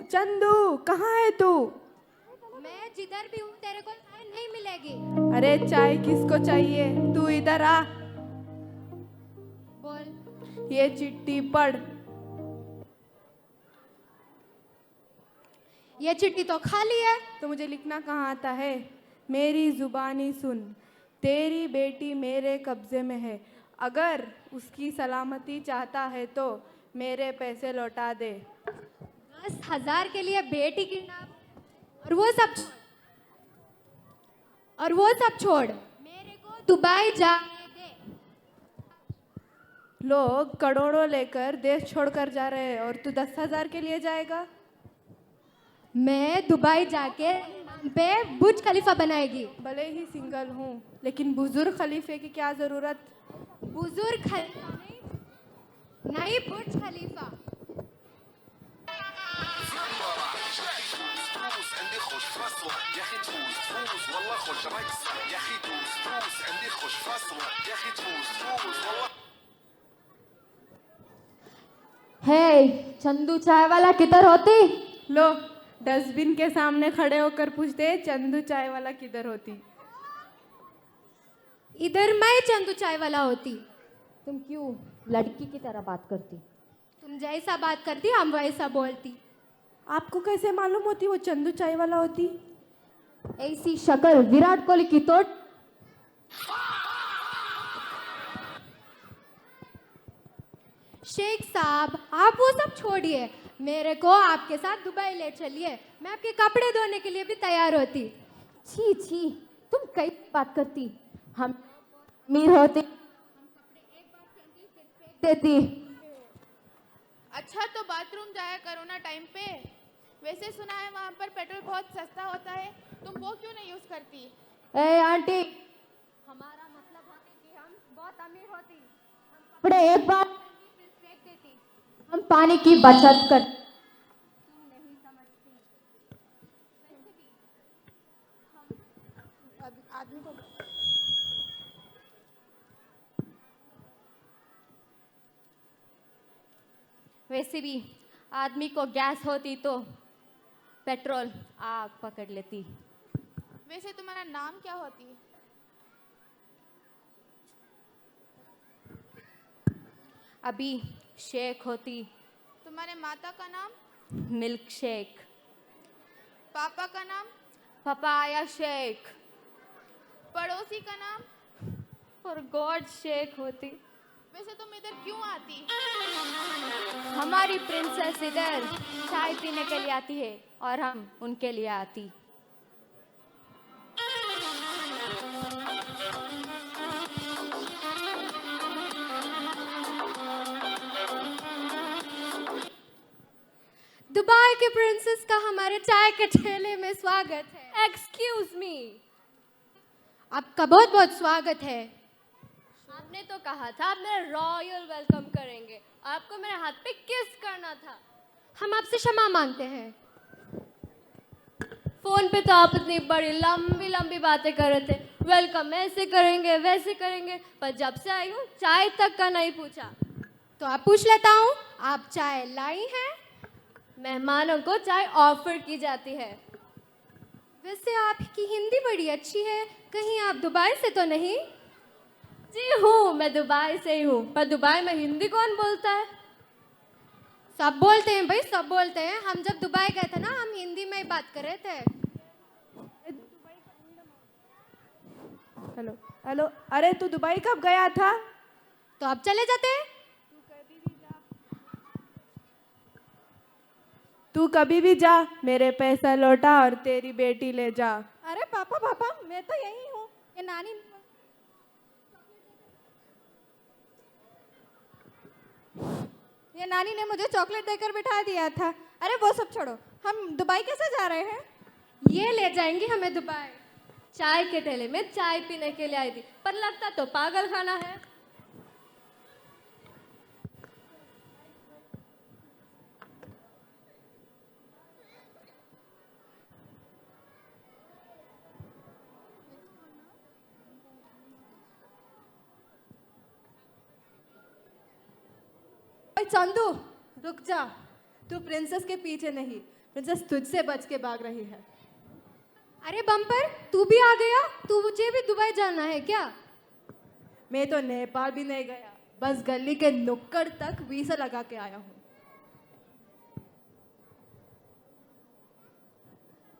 चंदू कहाँ है तू? मैं जिधर भी हूँ तेरे को चाय नहीं मिलेगी। अरे चाय किसको चाहिए? तू इधर आ। बोल। ये चिट्ठी पढ़। ये चिट्ठी तो खाली है। तो मुझे लिखना कहाँ आता है? मेरी जुबानी सुन, तेरी बेटी मेरे कब्जे में है। अगर उसकी सलामती चाहता है तो मेरे पैसे लौटा दे। 10,000 के लिए बेटी की नाम और वो सब छोड़ मेरे को दुबई जाने दे। लोग करोड़ों लेकर देश छोड़कर जा रहे हैं और तू 10,000 के लिए जाएगा? मैं दुबई जाके पे बुर्ज खलीफा बनाएगी। भले ही सिंगल हूँ लेकिन बुजुर्ग खलीफे की क्या जरूरत? बुजुर्ग खलीफा नहीं बुर्ज खलीफा। हे चंदू चाय वाला किधर होती? लो, डस्टबिन के सामने खड़े होकर पूछते चंदू चाय वाला किधर होती। इधर मैं चंदू चाय वाला होती। तुम क्यों लड़की की तरह बात करती? तुम जैसा बात करती हम वैसा बोलती। आपको कैसे मालूम होती वो चंदू चाय वाला होती? ऐसी शक्ल विराट कोहली की तो। शेख साहब आप वो सब छोड़िए, मेरे को आपके साथ दुबई ले चलिए। मैं आपके कपड़े धोने के लिए भी तैयार होती। छी छी, तुम कैसी बात करती? हम अमीर होते देती। अच्छा तो बाथरूम जाया करो ना टाइम पे। वैसे सुना है वहाँ पर पेट्रोल बहुत सस्ता होता है, तुम वो क्यों नहीं यूज करती? ए आंटी, हमारा मतलब होती कि हम बहुत अमीर होती। कपड़े एक बार फेंक देती। हम पानी की बचत कर। तुम नहीं समझती। वैसे भी हम आदमी को वैसे भी आदमी को गैस होती तो पेट्रोल आग पकड़ लेती। वैसे तुम्हारा नाम क्या होती? अभी शेख होती। तुम्हारे माता का नाम? Milk shake. पापा का नाम? Papaya shake. पड़ोसी का नाम? और गॉड शेक होती। वैसे तुम इधर क्यों आती? हमारी प्रिंसेस इधर चाय पीने के लिए आती है और हम उनके लिए आती। दुबई के प्रिंसेस का हमारे चाय के ठेले में स्वागत है। Excuse me. आपका बहुत बहुत स्वागत है। आपने तो कहा था आप मेरा रॉयल वेलकम करेंगे, आपको मेरे हाथ पे किस करना था। हम आपसे क्षमा मांगते हैं। फोन पे तो आप इतनी बड़ी लंबी लंबी बातें कर रहे थे, वेलकम ऐसे करेंगे वैसे करेंगे, पर जब से आई हूँ चाय तक का नहीं पूछा। तो आप पूछ लेता हूँ, आप चाय लाई हैं? मेहमानों को चाय ऑफर की जाती है। वैसे आपकी हिंदी बड़ी अच्छी है, कहीं आप दुबई से तो नहीं? जी हूँ, मैं दुबई से ही हूँ, पर दुबई में हिंदी कौन बोलता है? सब बोलते हैं भाई, सब बोलते हैं। हम जब दुबई गए थे ना, हम हिंदी में ही बात कर रहे थे। हेलो हेलो, अरे तू दुबई कब गया था? तो आप चले जाते। तू कभी भी जा, मेरे पैसा लौटा और तेरी बेटी ले जा। अरे पापा पापा, मैं तो यही हूँ। ये नानी ने मुझे चॉकलेट देकर बिठा दिया था। अरे वो सब छोड़ो, हम दुबई कैसे जा रहे हैं? ये ले जाएंगे हमें दुबई। चाय के ठेले में चाय पीने के लिए आई थी, पर लगता तो पागल खाना है। चंदू रुक जा, तू प्रिंसेस के पीछे नहीं, प्रिंसेस तुझसे बच के भाग रही है। अरे बम्पर, तू भी आ गया? तुझे भी दुबई जाना है क्या? मैं तो नेपाल भी नहीं गया, बस गली के नुक्कड़ तक वीसा लगा के आया हूँ।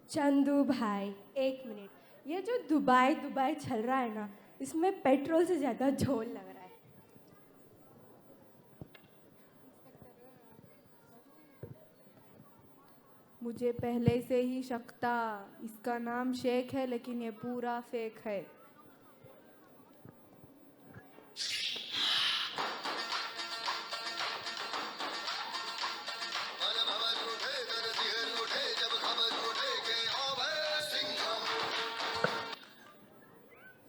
चंदू भाई, एक मिनट, ये जो दुबई दुबई चल रहा है ना, इसमें पेट्रोल से ज़्यादा झोल लग रहा है। मुझे पहले से ही शक था, इसका नाम शेख है लेकिन ये पूरा फेक है।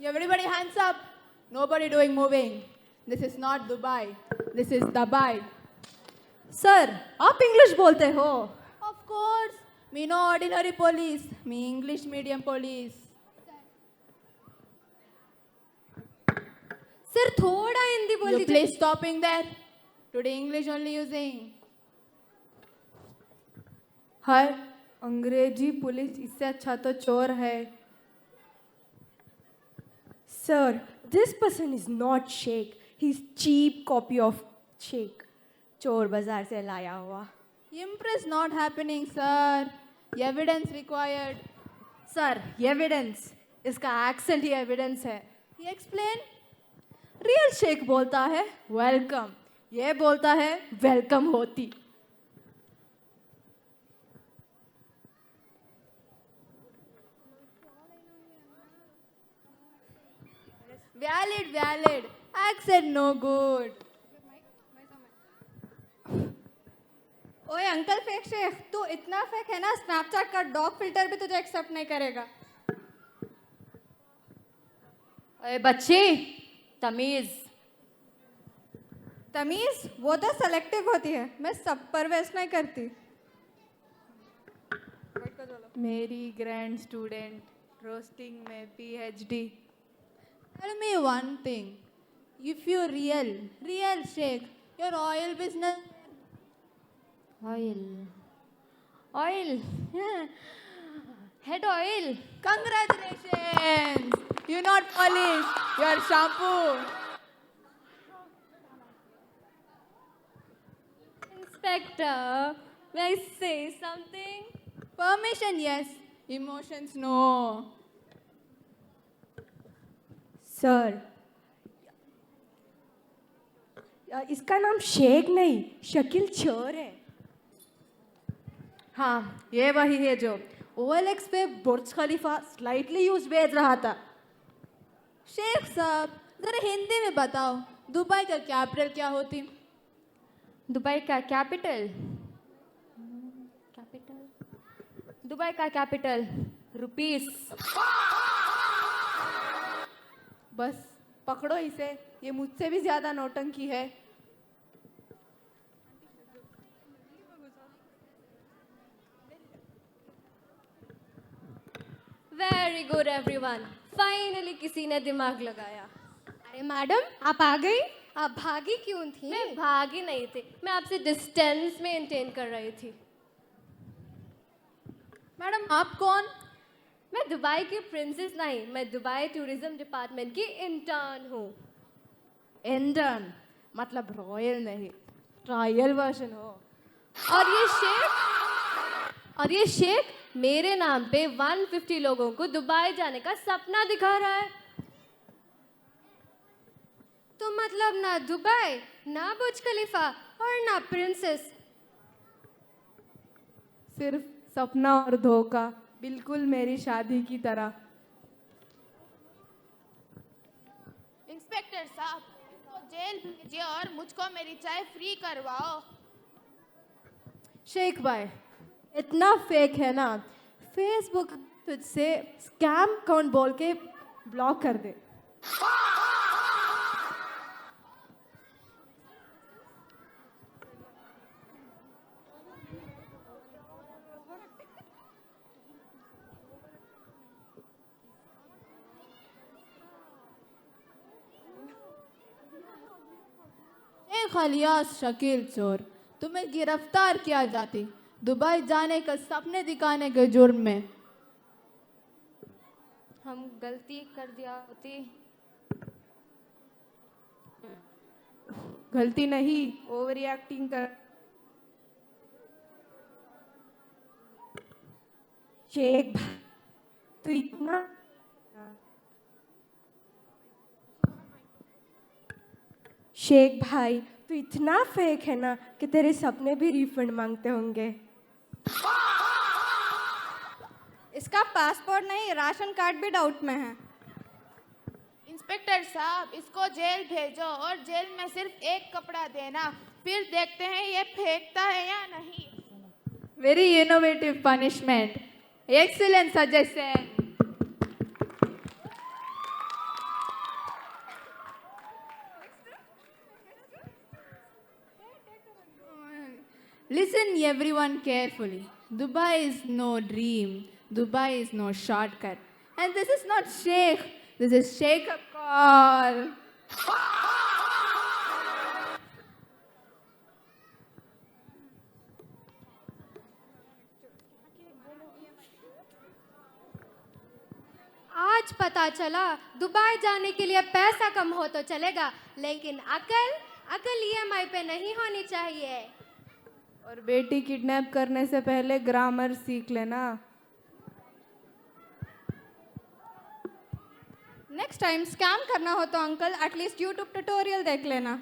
Everybody hands up. Nobody doing moving. This is not Dubai. This is Dubai. Sir, आप इंग्लिश बोलते हो? Of course. Me no ordinary police. Me English medium police. Sir थोड़ा हिंदी बोल You दीजिए। please stopping there. Today English only using. हर अंग्रेजी police इससे अच्छा तो चोर है। Sir, this person is not Sheikh. He's cheap copy of Sheikh. चोर बाजार से लाया हुआ। Impress not happening, sir. Evidence required. Sir, evidence, इसका एक्सेंट ही एविडेंस है। He explain. रियल शेख बोलता है वेलकम, ये बोलता है वेलकम होती। Valid, valid. Accent no good. ओए अंकल फेक शेख, तू इतना फेक है ना, स्नैपचैट का डॉग फिल्टर भी तुझे एक्सेप्ट नहीं करेगा। अरे बच्ची, तमीज। तमीज वो तो सेलेक्टिव होती है, मैं सब पर वेस्ट नहीं करती। मेरी ग्रैंड स्टूडेंट रोस्टिंग में PhD. Tell me one thing. If you real Sheikh, your oil business. Oil, oil, head oil. Congratulations. You not polish. Your shampoo. Inspector, may I say something? Permission yes. Emotions no. Sir, इसका नाम शेख नहीं, शकील चोर है। हाँ, ये वही है जो OLX पे बुर्ज खलीफा स्लाइटली यूज बेच रहा था। शेख साहब, जरा हिंदी में बताओ, दुबई का कैपिटल क्या होती? दुबई का कैपिटल, दुबई का कैपिटल रुपीस। बस पकड़ो इसे, ये मुझसे भी ज्यादा नौटंकी है। वेरी गुड एवरीवन, फाइनली किसी ने दिमाग लगाया। अरे मैडम, आप आ गई? आप भागी क्यों थी? मैं भागी नहीं थी, मैं आपसे डिस्टेंस मेंटेन कर रही थी। मैडम आप कौन? मैं दुबई की प्रिंसेस नहीं, मैं दुबई टूरिज्म डिपार्टमेंट की इंटर्न हूँ। इंटर्न मतलब रॉयल नहीं, ट्रायल वर्जन हो। और ये शेख मेरे नाम पे 150 लोगों को दुबई जाने का सपना दिखा रहा है। तो मतलब ना दुबई, ना बुर्ज खलीफा और ना प्रिंसेस। सिर्फ सपना और धोखा, बिल्कुल मेरी शादी की तरह। इंस्पेक्टर साहब, इसको जेल भेजिए और मुझको मेरी चाय फ्री करवाओ। शेख भाई, इतना फेक है ना, फेसबुक तुझसे स्कैम अकाउंट बोल के ब्लॉक कर दे। खलियास शकील चोर, तुम्हें गिरफ्तार किया जाती। दुबई जाने का सपने दिखाने के जुर्म में। हम गलती कर दिया होती। गलती नहीं, ओवर रिएक्टिंग कर। शेख भाई तू इतना शेख भाई तू इतना फेक है ना कि तेरे सपने भी रिफंड मांगते होंगे। इसका पासपोर्ट नहीं, राशन कार्ड भी डाउट में है। इंस्पेक्टर साहब, इसको जेल भेजो और जेल में सिर्फ एक कपड़ा देना, फिर देखते हैं ये फेंकता है या नहीं। Very innovative punishment. Excellent suggestion. Listen everyone carefully. Dubai is no dream. Dubai is no shortcut. And this is not shake. This is shake up call. आज पता चला दुबई जाने के लिए पैसा कम हो तो चलेगा, लेकिन अकल ईएमआई पे नहीं होनी चाहिए। और बेटी किडनैप करने से पहले ग्रामर सीख लेना। नेक्स्ट टाइम स्कैम करना हो तो अंकल एटलीस्ट यूट्यूब ट्यूटोरियल देख लेना।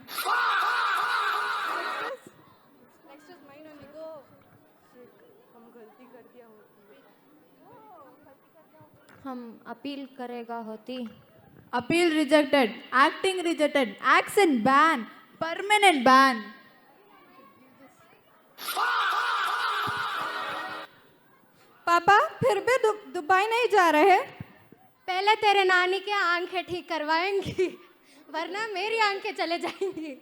हम अपील करेगा होती। Appeal rejected. Acting rejected. Accent ban. Permanent ban. पापा फिर भी दुबई नहीं जा रहे? पहले तेरे नानी के आंखें ठीक करवाएंगी, वरना मेरी आंखें चले जाएंगी।